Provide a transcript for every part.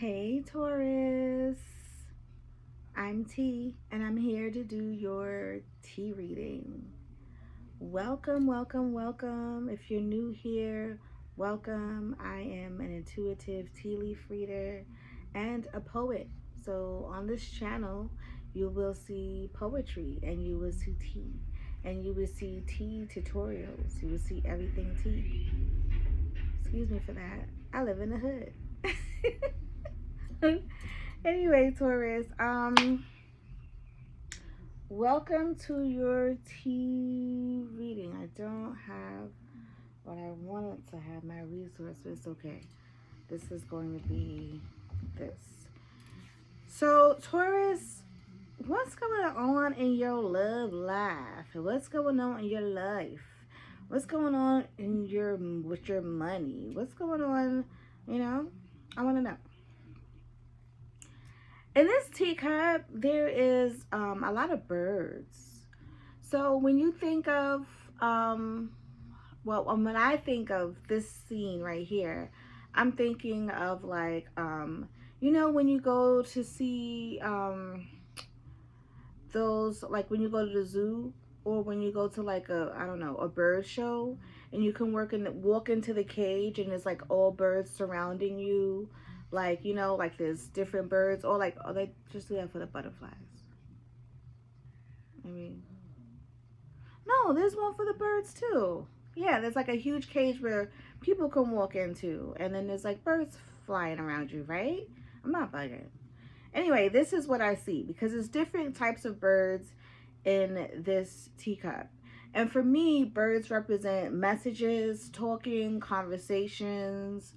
Hey Taurus, I'm T and I'm here to do your tea reading. Welcome, welcome, welcome. If you're new here, welcome. I am an intuitive tea leaf reader and a poet. So on this channel, you will see poetry and you will see tea and you will see tea tutorials. You will see everything tea. Excuse me for that. I live in the hood. Anyway, Taurus, welcome to your tea reading. I don't have what I wanted to have, my resource, but it's okay. This is going to be this. So, Taurus, what's going on in your love life? What's going on in your life? What's going on in with your money? What's going on, I want to know. In this teacup, there is a lot of birds. So when you think of, when I think of this scene right here, I'm thinking of like, when you go to see those, like when you go to the zoo or when you go to like I don't know, a bird show and you can walk into the cage and it's like all birds surrounding you. Like, like there's different birds, or like, oh, they just do that for the butterflies. I mean, no, there's one for the birds too. Yeah, there's like a huge cage where people can walk into, and then there's like birds flying around you, right? I'm not bugging. Anyway, this is what I see because there's different types of birds in this teacup. And for me, birds represent messages, talking, conversations,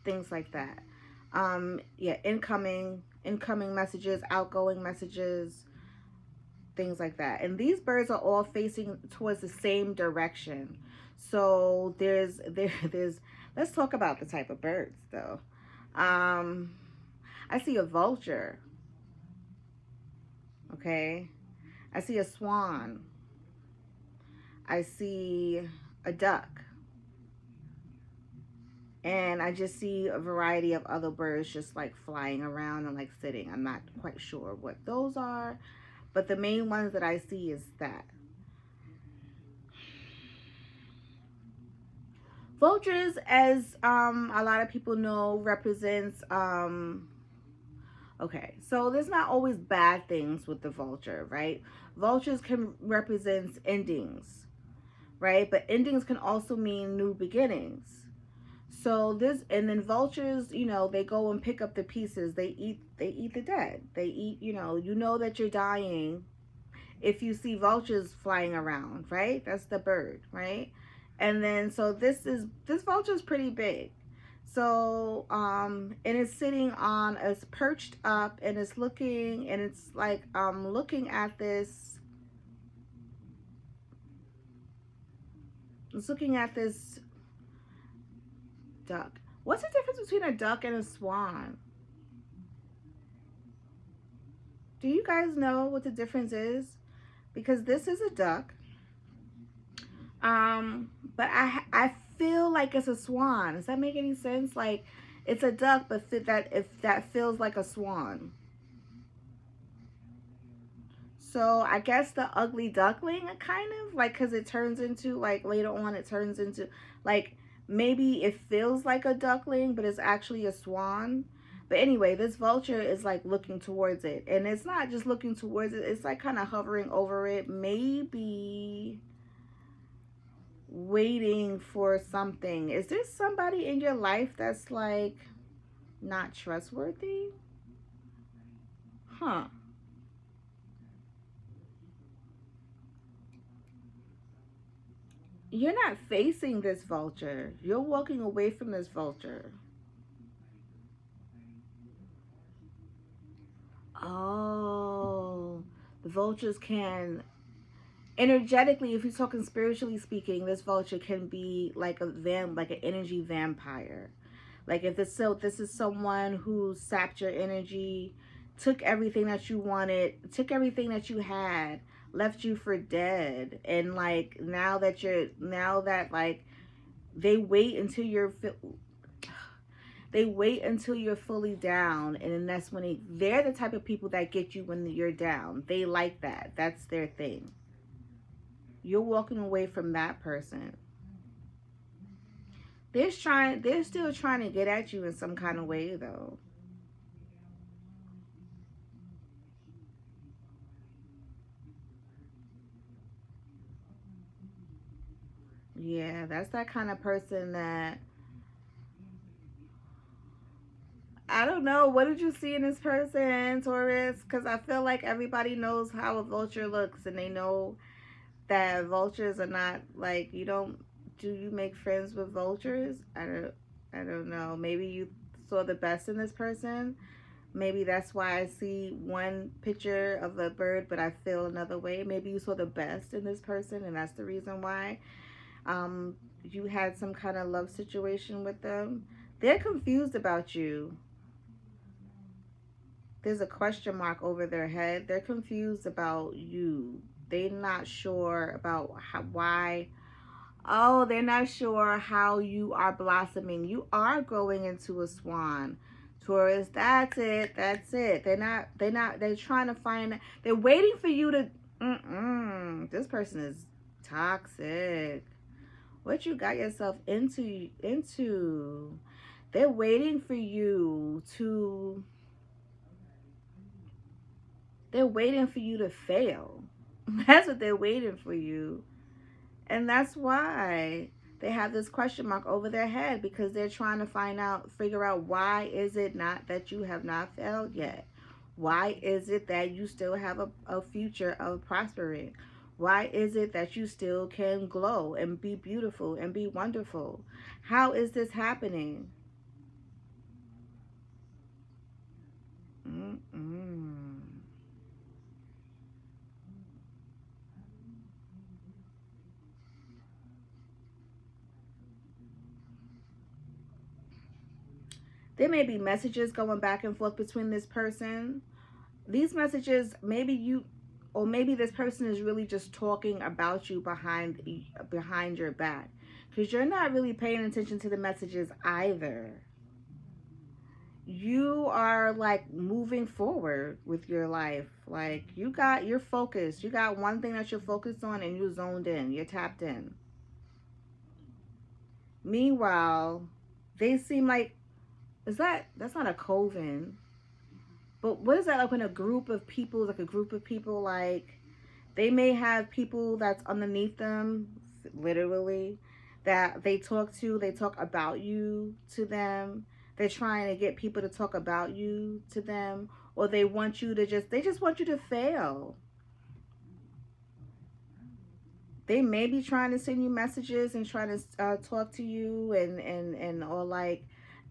things like that. Yeah, incoming messages, outgoing messages, things like that. And these birds are all facing towards the same direction. So there's let's talk about the type of birds though. I see a vulture. Okay. I see a swan. I see a duck. And I just see a variety of other birds just like flying around and like sitting. I'm not quite sure what those are, but the main ones that I see is that. Vultures, as a lot of people know, represents okay, so there's not always bad things with the vulture, right? Vultures can represent endings, right? But endings can also mean new beginnings. So this, and then vultures, they go and pick up the pieces. They eat the dead. They eat, that you're dying if you see vultures flying around, right? That's the bird, right? And then so this vulture is pretty big. So and it's sitting on, it's perched up and it's looking, and it's like looking at this, it's looking at this duck. What's the difference between a duck and a swan? Do you guys know what the difference is? Because this is a duck. But I feel like it's a swan. Does that make any sense? Like it's a duck, but that feels like a swan. So I guess the ugly duckling, kind of like, because it turns into, like, later on it turns into, like, maybe it feels like a duckling, but it's actually a swan. But anyway, this vulture is like looking towards it, and it's not just looking towards it, it's like kind of hovering over it, maybe waiting for something. Is there somebody in your life that's like not trustworthy? Huh. You're not facing this vulture. You're walking away from this vulture. Oh, the vultures can, energetically, if you're talking spiritually speaking, this vulture can be like like an energy vampire. Like if this is someone who sapped your energy, took everything that you wanted, took everything that you had, left you for dead, and like now that like they wait until you're They wait until you're fully down, and then that's when they're the type of people that get you when you're down. They like that. That's their thing. You're walking away from that person. They're still trying to get at you in some kind of way, though. Yeah, that's that kind of person that, I don't know. What did you see in this person, Taurus? Because I feel like everybody knows how a vulture looks, and they know that vultures are not like, you don't, do you make friends with vultures? I don't know. Maybe you saw the best in this person. Maybe that's why I see one picture of a bird, but I feel another way. Maybe you saw the best in this person, and that's the reason why you had some kind of love situation with them. They're confused about you. There's a question mark over their head. They're confused about you. They're not sure about why. Oh, they're not sure how you are blossoming. You are growing into a swan, Taurus. That's it. That's it. They're trying to find, they're waiting for you to, this person is toxic. What you got yourself into. They're waiting for you to, they're waiting for you to fail. That's what they're waiting for you. And that's why they have this question mark over their head, because they're trying to figure out, why is it not that you have not failed yet? Why is it that you still have a future of prospering? Why is it that you still can glow and be beautiful and be wonderful? How is this happening? Mm-mm. There may be messages going back and forth between this person. These messages, maybe you, or maybe this person is really just talking about you behind your back, because you're not really paying attention to the messages either. You are like moving forward with your life. Like, you're focused. You got one thing that you're focused on, and you're zoned in. You're tapped in. Meanwhile, they seem like, that's not a coven. But what is that, like, when a group of people, like, they may have people that's underneath them, literally, that they talk about you to them. They're trying to get people to talk about you to them, or they just want you to fail. They may be trying to send you messages and trying to talk to you, and or like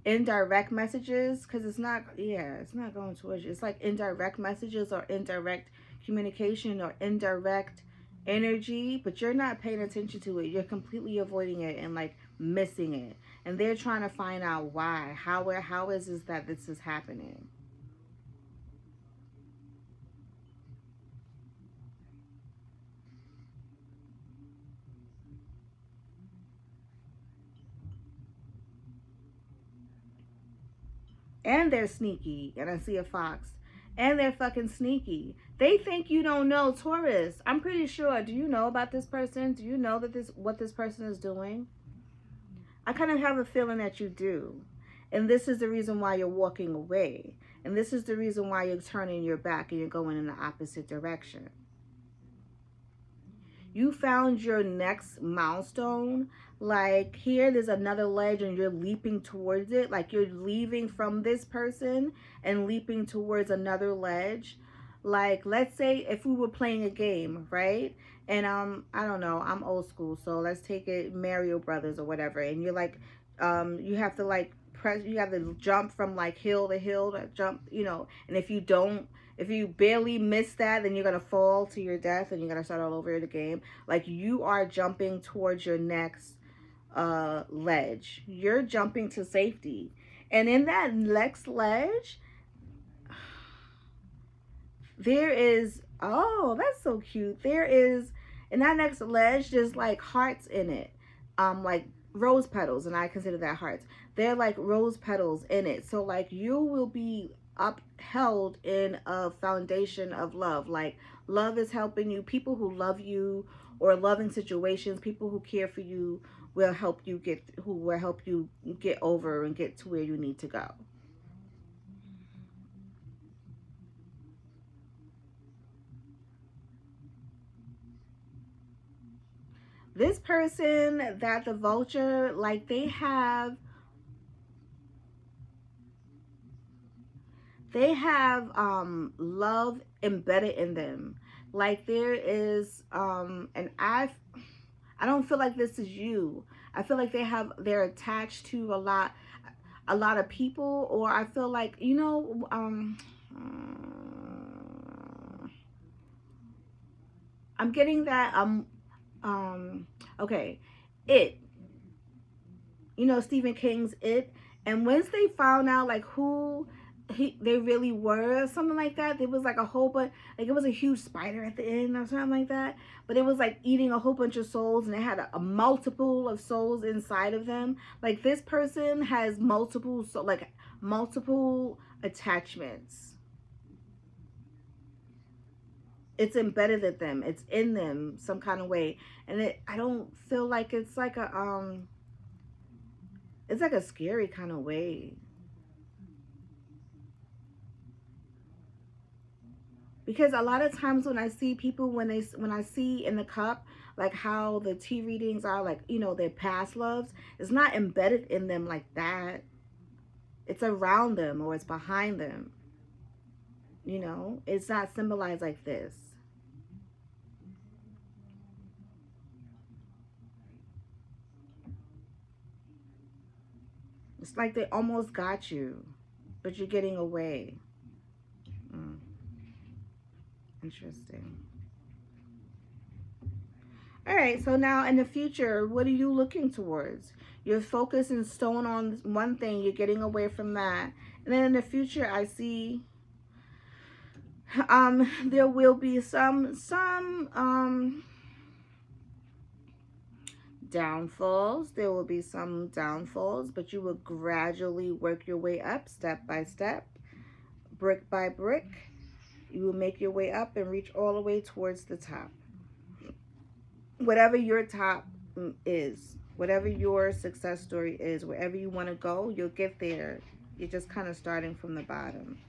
indirect messages, because it's not going towards you. It's like indirect messages, or indirect communication, or indirect energy, but you're not paying attention to it. You're completely avoiding it and like missing it, and they're trying to find out why. How is this that this is happening? And they're sneaky. And I see a fox. And they're fucking sneaky. They think you don't know, Taurus. I'm pretty sure. Do you know about this person? Do you know that what this person is doing? I kind of have a feeling that you do. And this is the reason why you're walking away. And this is the reason why you're turning your back and you're going in the opposite direction. You found your next milestone. Like, here, there's another ledge, and you're leaping towards it. Like, you're leaving from this person and leaping towards another ledge. Like, let's say if we were playing a game, right? And I don't know, I'm old school, so let's take it Mario Brothers or whatever. And you're like, you have to like you have to jump from like hill to hill to jump, and if you barely miss that, then you're going to fall to your death, and you're going to start all over the game. Like, you are jumping towards your next ledge. You're jumping to safety. And in that next ledge, there is, oh, that's so cute. There is, in that next ledge, there's like hearts in it. Like rose petals, and I consider that hearts. They're like rose petals in it. So like you will be upheld in a foundation of love. Like love is helping you. People who love you, or loving situations, people who care for you will help you get over and get to where you need to go. This person that the vulture, like they have love embedded in them. Like there is and I don't feel like this is you. I feel like they're attached to a lot of people, or I feel like, I'm getting that okay, it, Stephen King's It. And once they found out like who they really were, something like that, there was like a whole bunch, like it was a huge spider at the end or something like that, but it was like eating a whole bunch of souls, and it had a multiple of souls inside of them. Like this person has multiple, so like multiple attachments. It's embedded in them, it's in them some kind of way. And I don't feel like it's like a scary kind of way. Because a lot of times when I see people, when I see in the cup, like how the tea readings are, like, their past loves, it's not embedded in them like that. It's around them, or it's behind them. It's not symbolized like this. It's like they almost got you, but you're getting away. Mm, interesting. All right, so now in the future, what are you looking towards? You're focused and stone on one thing, you're getting away from that. And then in the future, I see there will be some downfalls. There will be some downfalls, but you will gradually work your way up step by step, brick by brick. You will make your way up and reach all the way towards the top. Whatever your top is, whatever your success story is, wherever you want to go, you'll get there. You're just kind of starting from the bottom.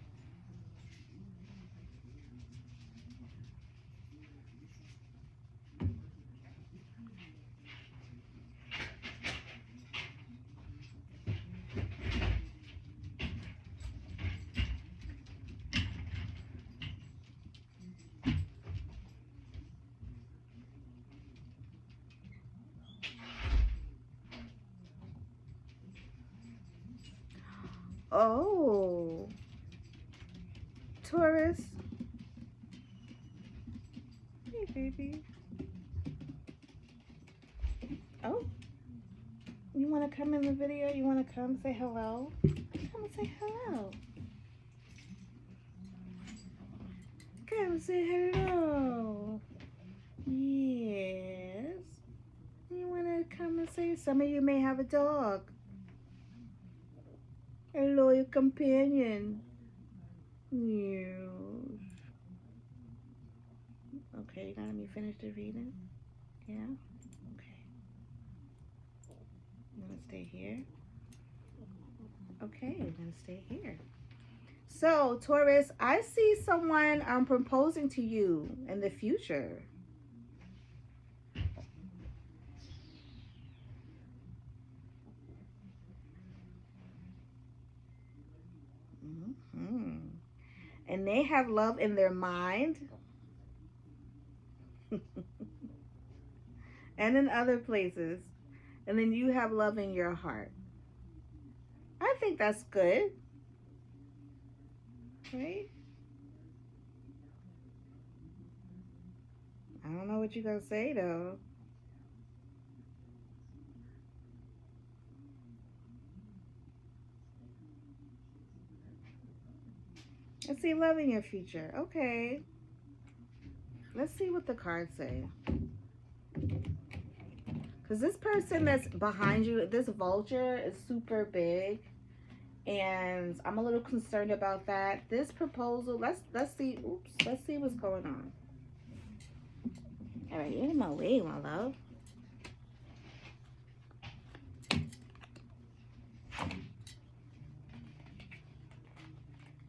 Oh, Taurus. Hey, baby. Oh, you want to come in the video? You want to come say hello? Come and say hello. Come and say hello. Yes. You want to come and say, some of you may have a dog. A loyal companion. Yes. Okay, now let me finish the reading. Yeah? Okay. I'm going to stay here. Okay, I'm going to stay here. So, Taurus, I see someone proposing to you in the future. Mm-hmm. And they have love in their mind and in other places. And then you have love in your heart. I think that's good. Right? I don't know what you're going to say, though. I see love in your future. Okay. Let's see what the cards say. Because this person that's behind you, this vulture, is super big. And I'm a little concerned about that. This proposal, let's see. Oops, let's see what's going on. All right, you're in my way, my love.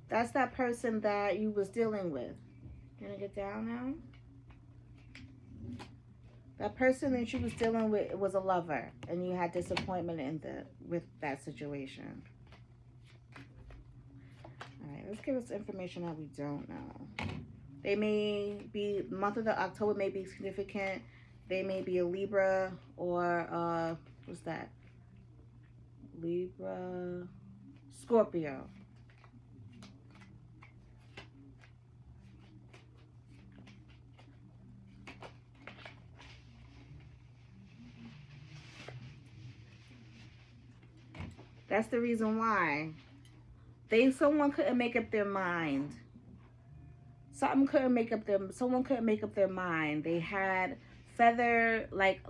That's that person that you was dealing with. Gonna get down now. That person that you was dealing with was a lover, and you had disappointment with that situation. All right, let's give us information that we don't know. They may be, the month of the October may be significant. They may be a Libra or what's that? Libra, Scorpio. That's the reason why. Someone couldn't make up their mind. Someone couldn't make up their mind. They had feather like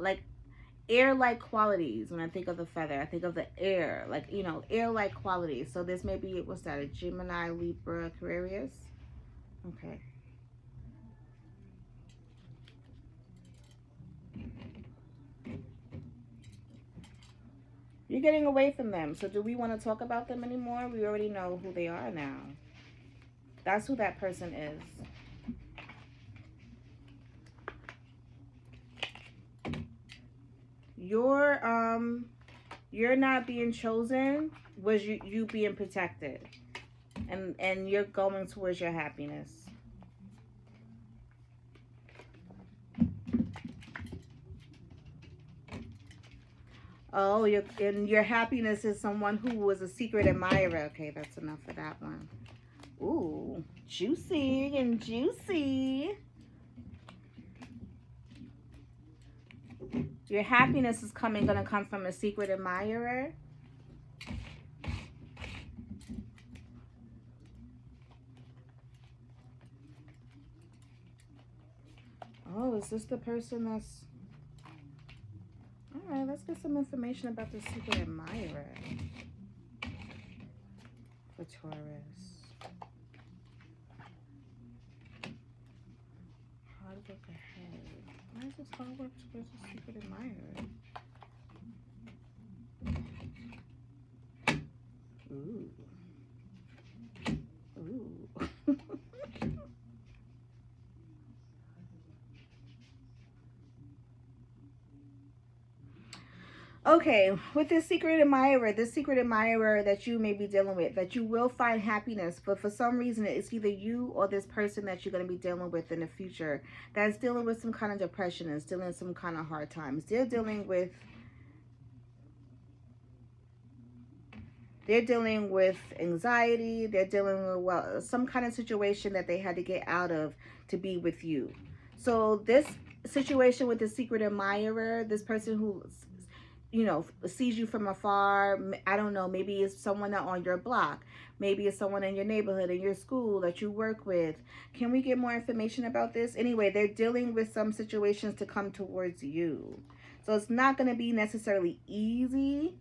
air-like qualities. When I think of the feather, I think of the air, like, you know, air-like qualities. So this may be, what's that, a Gemini, Libra, Aquarius? Okay. You're getting away from them. So do we want to talk about them anymore? We already know who they are now. That's who that person is. You're not being chosen, was you being protected. And you're going towards your happiness. Oh, your happiness is someone who was a secret admirer. Okay, that's enough for that one. Ooh, juicy and juicy. Your happiness is gonna come from a secret admirer. Oh, is this the person that's... All right, let's get some information about the secret admirer for Taurus. Hard work ahead. Why is this hard work towards the secret admirer? Ooh. Ooh. Okay, with this secret admirer that you may be dealing with, that you will find happiness, but for some reason it's either you or this person that you're going to be dealing with in the future that's dealing with some kind of depression, is dealing with some kind of hard times. They're dealing with anxiety. They're dealing with, well, some kind of situation that they had to get out of to be with you. So this situation with the secret admirer, this person who, you know, sees you from afar, I don't know, maybe it's someone on your block, maybe it's someone in your neighborhood, in your school that you work with. Can we get more information about this? Anyway, they're dealing with some situations to come towards you. So it's not going to be necessarily easy,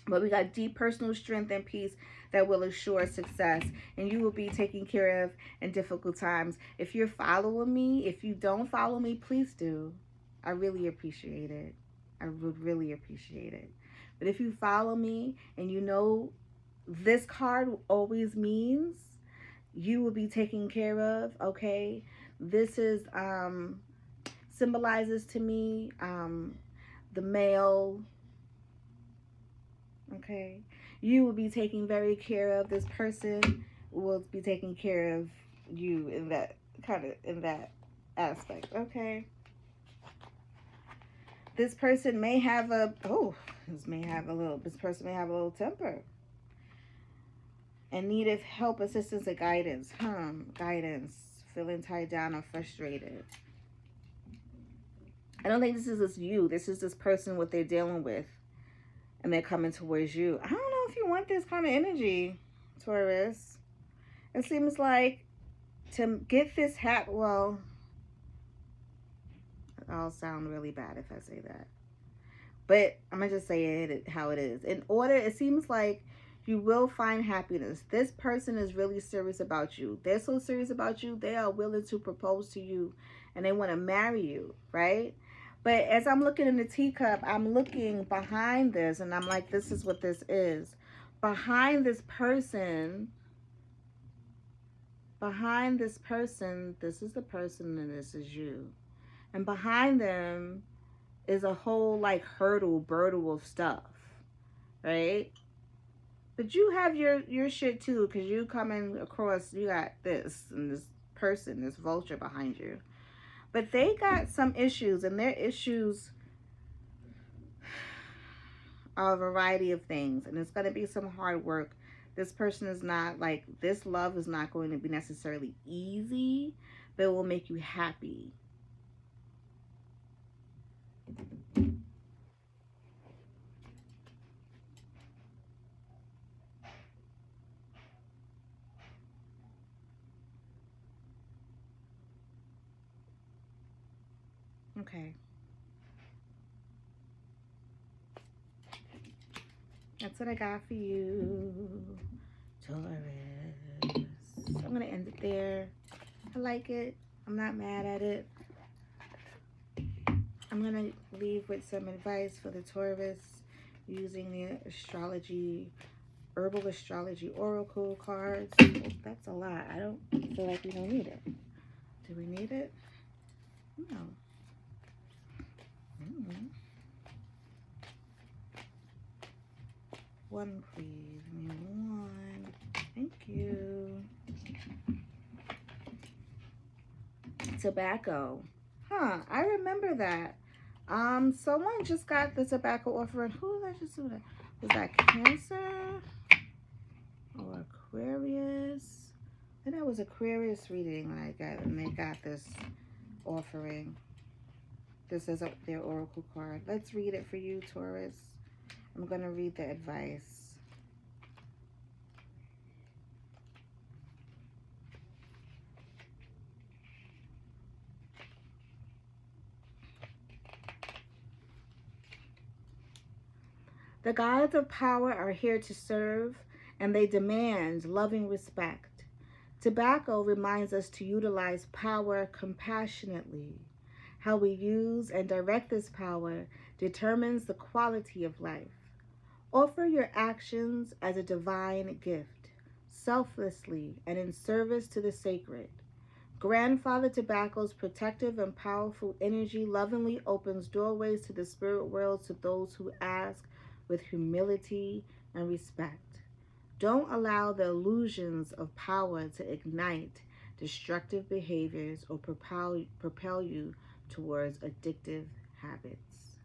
but we got deep personal strength and peace that will assure success, and you will be taken care of in difficult times. If you're following me, if you don't follow me, please do. I really appreciate it. I would really appreciate it. But if you follow me and you know this card always means you will be taken care of, okay? This is symbolizes to me the male, okay? You will be taking very care of. This person will be taking care of you in that aspect, okay? This person may have this person may have a little temper and needed help, assistance, or guidance. Guidance, feeling tied down or frustrated. I don't think this is you. This is this person, what they're dealing with, and they're coming towards you. I don't know if you want this kind of energy, Taurus. It seems like to get this well, I'll sound really bad if I say that. But I'm going to just say it how it is. In order, it seems like you will find happiness. This person is really serious about you. They're so serious about you, they are willing to propose to you and they want to marry you, right? But as I'm looking in the teacup, I'm looking behind this and I'm like, this is what this is. Behind this person, this is the person and this is you. And behind them is a whole like burtle of stuff, right? But you have your shit too, because you coming across, you got this and this person, this vulture behind you. But they got some issues, and their issues are a variety of things, and it's going to be some hard work. This person is not like, this love is not going to be necessarily easy, but it will make you happy. Okay. That's what I got for you, Taurus. I'm going to end it there. I like it. I'm not mad at it. I'm going to leave with some advice for the Taurus using the herbal astrology oracle cards. Oh, that's a lot. I don't feel like we don't need it. Do we need it? No. One, please. One. Thank you. Tobacco. Huh, I remember that. Someone just got the tobacco offering. Who did I just do that? Was that Cancer or Aquarius? I think that was Aquarius reading when they got this offering. This is their oracle card. Let's read it for you, Taurus. I'm going to read the advice. The gods of power are here to serve, and they demand loving respect. Tobacco reminds us to utilize power compassionately. How we use and direct this power determines the quality of life. Offer your actions as a divine gift, selflessly and in service to the sacred. Grandfather Tobacco's protective and powerful energy lovingly opens doorways to the spirit world to those who ask with humility and respect. Don't allow the illusions of power to ignite destructive behaviors or propel you towards addictive habits.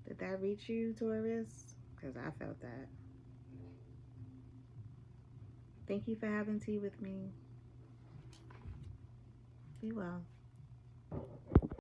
Did that reach you, Taurus? Because I felt that. Thank you for having tea with me. Be well.